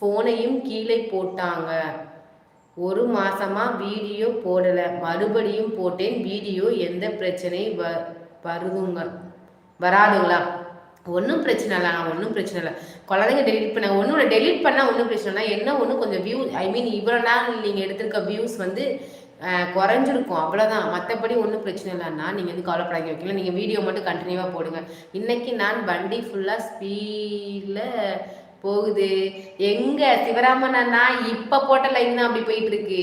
ஃபோனையும் கீழே போட்டாங்க. ஒரு மாசமா வீடியோ போடலை, மறுபடியும் போட்டேன். வீடியோ எந்த பிரச்சனை வருதுங்க வராதுங்களா? ஒன்றும் பிரச்சனை இல்லை, ஒன்றும் பிரச்சனை இல்லை. குழந்தைங்க டெலிட் பண்ண ஒன்றும் இல்லை, டெலிட் பண்ணால் ஒன்றும் பிரச்சனை இல்லை. என்ன ஒன்று கொஞ்சம் வியூ இவ்வளோ நாள் நீங்கள் எடுத்திருக்க வியூஸ் வந்து குறைஞ்சிருக்கும், அவ்வளோதான். மற்றபடி ஒன்றும் பிரச்சனை இல்லைன்னா நீங்கள் வந்து கவலைப்படாங்க, ஓகேங்களா? நீங்கள் வீடியோ மட்டும் கண்டினியூவாக போடுங்க. இன்னைக்கு நான் வண்டி ஃபுல்லாக ஸ்பீடில் போகுது. எங்க சிவராமன் அண்ணா இப்போ போட்ட லைவ் தான் அப்படி போயிட்டு இருக்கு.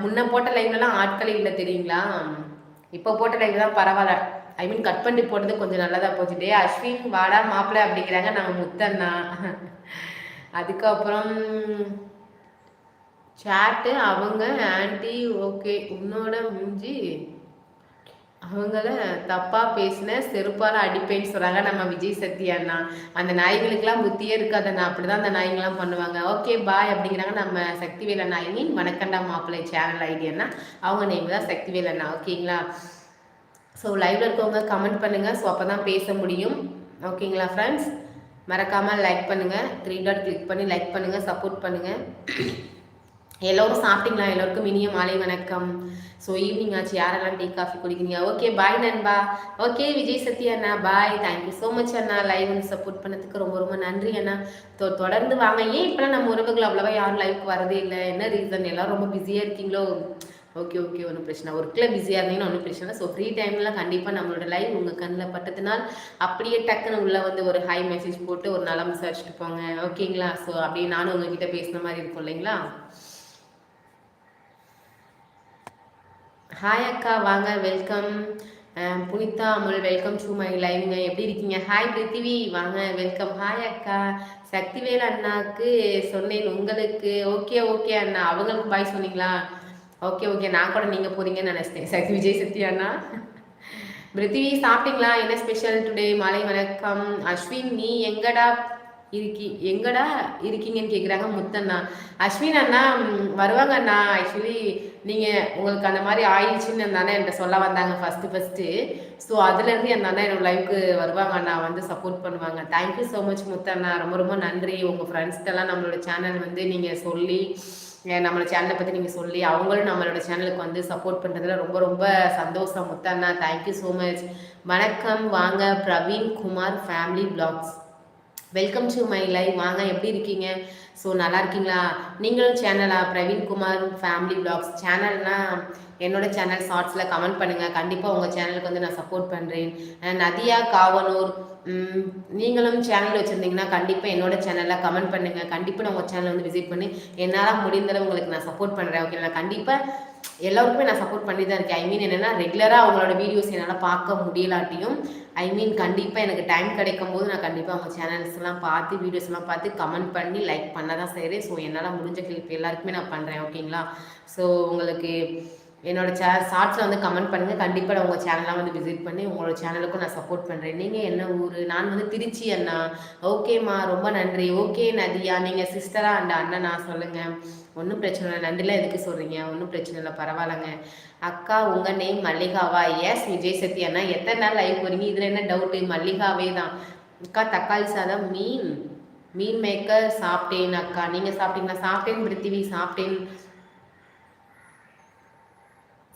முன்ன போட்ட லைவ்லலாம் ஆட்களே இல்லை தெரியுங்களா? இப்போ போட்ட லைவ் தான் பரவாயில்ல. கட் பண்ணி போட்டது கொஞ்சம் நல்லதாக போச்சுட்டே. அஸ்வின் வாடா மாப்பிள்ளை அப்படிங்கிறாங்க நம்ம முத்தண்ணா. அதுக்கப்புறம் சாட்டு அவங்க ஆன்டி ஓகே உன்னோட மூஞ்சி அவங்கள தப்பாக பேசின செருப்பால் அடிப்பேன்னு சொல்கிறாங்க நம்ம விஜய் சக்தி அண்ணா. அந்த நாய்களுக்கெல்லாம் புத்தியே இருக்காதண்ணா, அப்படி தான் அந்த நாய்ங்கெல்லாம் பண்ணுவாங்க. ஓகே பாய் அப்படிங்கிறாங்க நம்ம சக்திவேல் அண்ணா. வணக்கண்டா மாப்பிள்ளை சேனல் ஐடியாண்ணா, அவங்க நேம் தான் சக்திவேல் அண்ணா, ஓகேங்களா? ஸோ லைவ்ல இருக்கவங்க கமெண்ட் பண்ணுங்கள், ஸோ அப்போ தான் பேச முடியும், ஓகேங்களா ஃப்ரெண்ட்ஸ்? மறக்காமல் லைக் பண்ணுங்கள், 3 டாட் கிளிக் பண்ணி லைக் பண்ணுங்கள், சப்போர்ட் பண்ணுங்கள். எல்லோரும் சாப்பிட்டீங்களா? எல்லோருக்கும் இனிய மாலை வணக்கம். ஸோ ஈவினிங் ஆச்சு, யாரெல்லாம் டீ காஃபி குடிக்கிறீங்க? ஓகே பாய் நண்பா. ஓகே விஜய் சத்யா அண்ணா பாய், தேங்க்யூ ஸோ மச் அண்ணா. லைவ் வந்து சப்போர்ட் பண்ணதுக்கு ரொம்ப ரொம்ப நன்றி அண்ணா. தொடர்ந்து வாங்க. ஏன் இப்போலாம் நம்ம உறவுகள் அவ்வளோவா யாரும் லைவுக்கு வரதே இல்லை? என்ன ரீசன்? எல்லோரும் ரொம்ப பிஸியாக இருக்கீங்களோ? ஓகே ஓகே, ஒன்றும் பிரச்சனை. ஒர்க்கில் பிஸியாக இருந்தீங்கன்னா ஒன்றும் பிரச்சனை. ஸோ ஃப்ரீ டைம்லாம் கண்டிப்பாக நம்மளோட லைவ் உங்கள் கண்ணில் பட்டதுனால் அப்படியே டக்குன்னு உள்ளே வந்து ஒரு ஹை மெசேஜ் போட்டு ஒரு நலம் விசாரிச்சுட்டு போங்க, ஓகேங்களா? ஸோ அப்படியே நானும் உங்ககிட்ட பேசுன மாதிரி இருக்கும் இல்லைங்களா? ஹாய் அக்கா வாங்க, welcome. Punitha Amul welcome to my லைவ்ங்க. எப்படி இருக்கீங்க? ஹாய் பிருத்திவி வாங்க, வெல்கம். ஹாய் அக்கா. சக்திவேல் அண்ணாக்கு சொன்னேன் உங்களுக்கு. ஓகே ஓகே அண்ணா, அவங்களுக்கு பாய் சொன்னீங்களா? ஓகே ஓகே, நான் கூட நீங்கள் போறீங்கன்னு நினச்சிட்டேன். விஜய் சக்தி அண்ணா. பிருத்திவி சாப்பிட்டீங்களா? என்ன ஸ்பெஷல் டுடே? மாலை வணக்கம். அஸ்வின் நீ எங்கடா இருக்கீங்கன்னு கேட்குறாங்க முத்தண்ணா. அஸ்வின் அண்ணா வருவாங்க அண்ணா. ஆக்சுவலி நீங்கள் உங்களுக்கு அந்த மாதிரி ஆயிடுச்சுன்னு அந்த அண்ணா என்கிட்ட சொல்ல வந்தாங்க ஃபஸ்ட்டு. ஸோ அதுலேருந்து அந்த அண்ணா என்னோட லைஃப்க்கு வருவாங்க அண்ணா, வந்து சப்போர்ட் பண்ணுவாங்க. தேங்க்யூ ஸோ மச் முத்தண்ணா, ரொம்ப ரொம்ப நன்றி. உங்கள் ஃப்ரெண்ட்ஸ்க்கெல்லாம் நம்மளோட சேனல் வந்து நீங்கள் சொல்லி, நம்மளோட சேனலை பற்றி நீங்கள் சொல்லி அவங்களும் நம்மளோட சேனலுக்கு வந்து சப்போர்ட் பண்ணுறதுல ரொம்ப ரொம்ப சந்தோஷம் முத்தண்ணா. Thank you so much. வணக்கம் வாங்க, Praveen Kumar family vlogs welcome to my live. வாங்க, எப்படி இருக்கீங்க? ஸோ நல்லா இருக்கீங்களா? நீங்களும் சேனலா பிரவீன்குமார் ஃபேமிலி பிளாக்ஸ் சேனல்னா என்னோட சேனல் ஷார்ட்ஸில் கமெண்ட் பண்ணுங்கள். கண்டிப்பாக உங்கள் சேனலுக்கு வந்து நான் சப்போர்ட் பண்ணுறேன். நதியா காவனூர் நீங்களும் சேனல் வச்சுருந்தீங்கன்னா கண்டிப்பாக என்னோட சேனலில் கமெண்ட் பண்ணுங்கள். கண்டிப்பாக நான் உங்கள் சேனலை வந்து விசிட் பண்ணி என்னால் முடிந்தளவு உங்களுக்கு நான் சப்போர்ட் பண்ணுறேன், ஓகே? நான் கண்டிப்பாக எல்லாருக்குமே நான் சப்போர்ட் பண்ணி தான் இருக்கேன். என்னென்னா ரெகுலராக அவங்களோட வீடியோஸ் என்னால் பார்க்க முடியலாட்டியும் கண்டிப்பாக எனக்கு டைம் கிடைக்கும் போது நான் கண்டிப்பாக அவங்க சேனல்ஸ்லாம் பார்த்து வீடியோஸ்லாம் பார்த்து கமெண்ட் பண்ணி லைக் பண்ண தான் செய்கிறேன். ஸோ என்னால் முடிஞ்ச ஹெல்ப் எல்லாருக்குமே நான் பண்ணுறேன், ஓகேங்களா? ஸோ உங்களுக்கு என்னோட ஷார்ட்ஸில் வந்து கமெண்ட் பண்ணுங்கள். கண்டிப்பாக நான் உங்கள் சேனலாக வந்து விசிட் பண்ணி உங்களோட சேனலுக்கும் நான் சப்போர்ட் பண்ணுறேன். நீங்கள் என்ன ஊர்? நான் வந்து திருச்சி அண்ணா. ஓகேம்மா, ரொம்ப நன்றி. ஓகே நதியா, நீங்கள் சிஸ்டரா அந்த அண்ணனா? சொல்லுங்கள், ஒன்றும் பிரச்சனை இல்லை. நன்றிலாம் எதுக்கு சொல்கிறீங்க? ஒன்றும் பிரச்சனை இல்லை, பரவாயில்லைங்க. அக்கா உங்கள் நேம் மல்லிகாவா? எஸ் விஜய் சக்தி அண்ணா. எத்தனை நாள் லைவ் போகிறீங்க? இதில் என்ன டவுட்டு? மல்லிகாவே தான் அக்கா. தக்காளி சாதம் மீன் மேக்கர் சாப்பிட்டேன் அக்கா. நீங்கள் சாப்பிட்டீங்களா? சாப்பிட்டேன் பிருத்திவி, சாப்பிட்டேன்.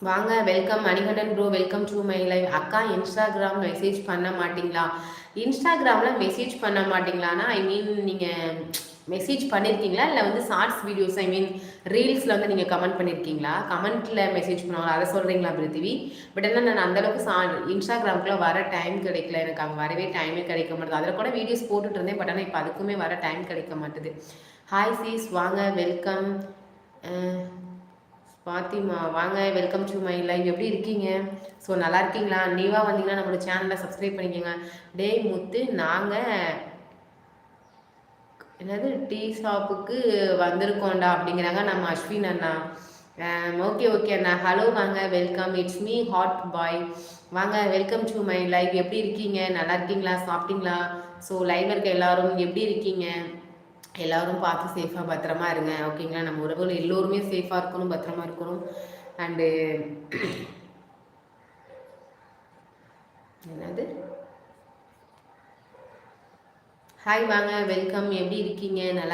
வாங்க, welcome Manikandan bro, welcome to my live. அக்கா இன்ஸ்டாகிராம் மெசேஜ் பண்ண மாட்டிங்களா? இன்ஸ்டாகிராமில் மெசேஜ் பண்ண மாட்டிங்களான்னா நீங்கள் மெசேஜ் பண்ணியிருக்கீங்களா? இல்லை வந்து ஷார்ட்ஸ் வீடியோஸ் ரீல்ஸில் வந்து நீங்கள் கமெண்ட் பண்ணியிருக்கீங்களா? கமெண்ட்டில் மெசேஜ் பண்ணுவாங்களா, அதை சொல்கிறீங்களா பிருத்திவி? பட் என்ன நான் அந்தளவுக்கு இன்ஸ்டாகிராமுக்குள்ள வர டைம் கிடைக்கல, எனக்கு அங்கே வரவே டைமே கிடைக்க மாட்டேது. அதில் கூட வீடியோஸ் போட்டுட்டு இருந்தேன், பட் ஆனால் இப்போ அதுக்குமே வர டைம் கிடைக்க மாட்டுது. ஹாய் சீஸ் வாங்க, வெல்கம். பாத்திமா வாங்க, வெல்கம் டு மை லைவ். எப்படி இருக்கீங்க? ஸோ நல்லா இருக்கீங்களா? நீவாக வந்தீங்கன்னா நம்மளோட சேனலை சப்ஸ்கிரைப் பண்ணிக்கோங்க. டே முத்து, நாங்கள் என்னது டீ ஷாப்புக்கு வந்திருக்கோண்டா அப்படிங்கிறாங்க நம்ம அஸ்வின் அண்ணா. ஓகே ஓகே அண்ணா. ஹலோ வாங்க, வெல்கம். இட்ஸ் மீ ஹாட் பாய். வாங்க, வெல்கம் டு மை லைவ். எப்படி இருக்கீங்க? நல்லா இருக்கீங்களா? சாப்பிட்டீங்களா? ஸோ லைவ் இருக்க எல்லாரும் எப்படி இருக்கீங்க? எல்லோரும் பார்த்து சேஃபாக பத்திரமா இருங்க, ஓகேங்களா? நம்ம உறவுகள் எல்லோருமே சேஃபாக இருக்கணும், பத்திரமா இருக்கணும். அண்டு என்னது ஹாய் வாங்க, வெல்கம். எப்படி இருக்கீங்க? நல்லா